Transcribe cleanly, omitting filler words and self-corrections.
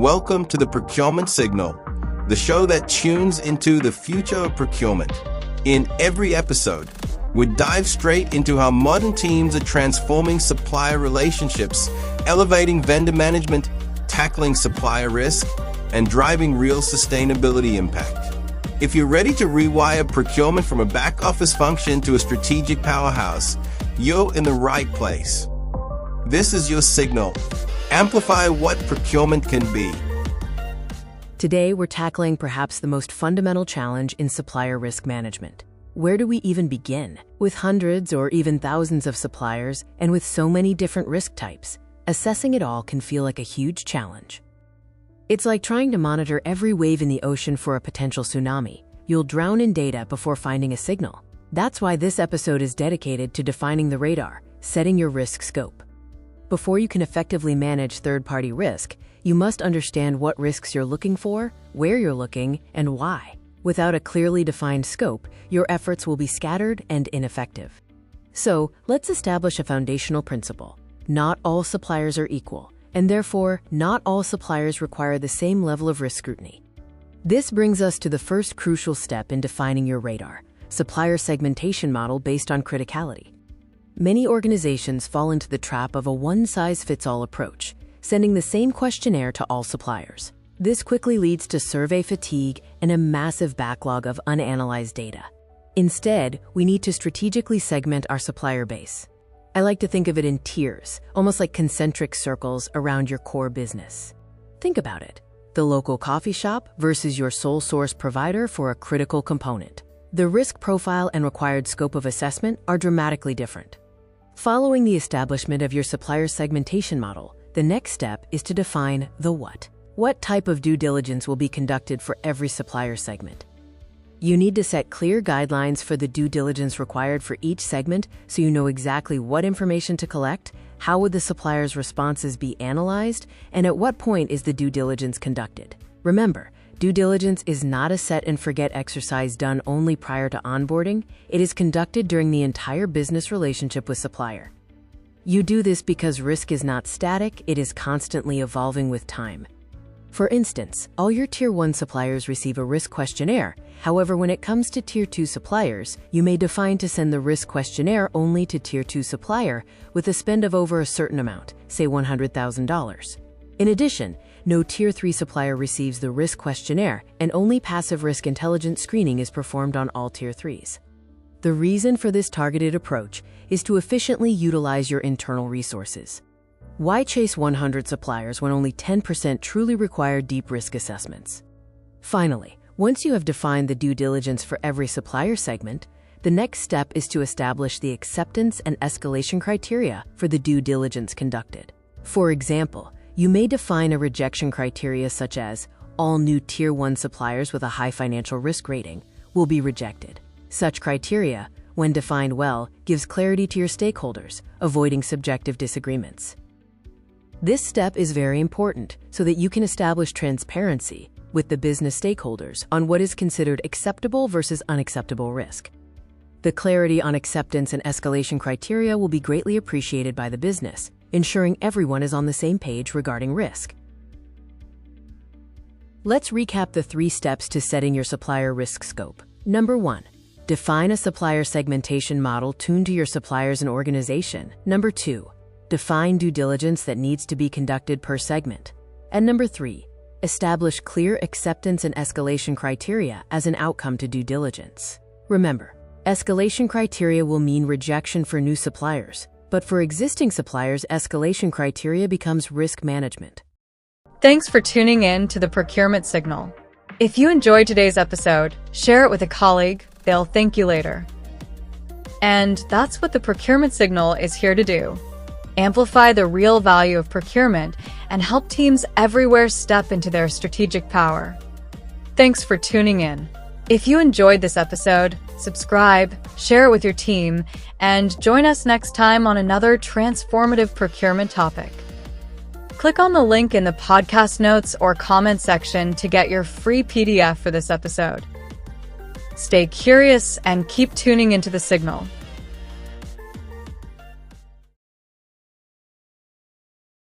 Welcome to the Procurement Signal, the show that tunes into the future of procurement. In every episode, we dive straight into how modern teams are transforming supplier relationships, elevating vendor management, tackling supplier risk, and driving real sustainability impact. If you're ready to rewire procurement from a back office function to a strategic powerhouse, you're in the right place. This is your signal. Amplify what procurement can be. Today, we're tackling perhaps the most fundamental challenge in supplier risk management. Where do we even begin? With hundreds or even thousands of suppliers and with so many different risk types, assessing it all can feel like a huge challenge. It's like trying to monitor every wave in the ocean for a potential tsunami. You'll drown in data before finding a signal. That's why this episode is dedicated to defining the radar, setting your risk scope. Before you can effectively manage third-party risk, you must understand what risks you're looking for, where you're looking, and why. Without a clearly defined scope, your efforts will be scattered and ineffective. So, let's establish a foundational principle. Not all suppliers are equal, and therefore, not all suppliers require the same level of risk scrutiny. This brings us to the first crucial step in defining your radar, supplier segmentation model based on criticality. Many organizations fall into the trap of a one-size-fits-all approach, sending the same questionnaire to all suppliers. This quickly leads to survey fatigue and a massive backlog of unanalyzed data. Instead, we need to strategically segment our supplier base. I like to think of it in tiers, almost like concentric circles around your core business. Think about it: the local coffee shop versus your sole source provider for a critical component. The risk profile and required scope of assessment are dramatically different. Following the establishment of your supplier segmentation model, the next step is to define the what. What type of due diligence will be conducted for every supplier segment? You need to set clear guidelines for the due diligence required for each segment so you know exactly what information to collect, how would the supplier's responses be analyzed, and at what point is the due diligence conducted. Remember, due diligence is not a set-and-forget exercise done only prior to onboarding. It is conducted during the entire business relationship with supplier. You do this because risk is not static, it is constantly evolving with time. For instance, all your Tier 1 suppliers receive a risk questionnaire. However, when it comes to Tier 2 suppliers, you may define to send the risk questionnaire only to Tier 2 supplier with a spend of over a certain amount, say $100,000. In addition, no Tier 3 supplier receives the risk questionnaire, and only passive risk intelligence screening is performed on all Tier 3s. The reason for this targeted approach is to efficiently utilize your internal resources. Why chase 100 suppliers when only 10% truly require deep risk assessments? Finally, once you have defined the due diligence for every supplier segment, the next step is to establish the acceptance and escalation criteria for the due diligence conducted. For example, you may define a rejection criteria such as all new Tier 1 suppliers with a high financial risk rating will be rejected. Such criteria, when defined well, gives clarity to your stakeholders, avoiding subjective disagreements. This step is very important so that you can establish transparency with the business stakeholders on what is considered acceptable versus unacceptable risk. The clarity on acceptance and escalation criteria will be greatly appreciated by the business, ensuring everyone is on the same page regarding risk. Let's recap the 3 steps to setting your supplier risk scope. Number 1, define a supplier segmentation model tuned to your suppliers and organization. Number 2, define due diligence that needs to be conducted per segment. And number 3, establish clear acceptance and escalation criteria as an outcome to due diligence. Remember, escalation criteria will mean rejection for new suppliers, but for existing suppliers, escalation criteria becomes risk management. Thanks for tuning in to the Procurement Signal. If you enjoyed today's episode, share it with a colleague. They'll thank you later. And that's what the Procurement Signal is here to do. Amplify the real value of procurement and help teams everywhere step into their strategic power. Thanks for tuning in. If you enjoyed this episode, subscribe, share it with your team, and join us next time on another transformative procurement topic. Click on the link in the podcast notes or comment section to get your free PDF for this episode. Stay curious and keep tuning into the signal.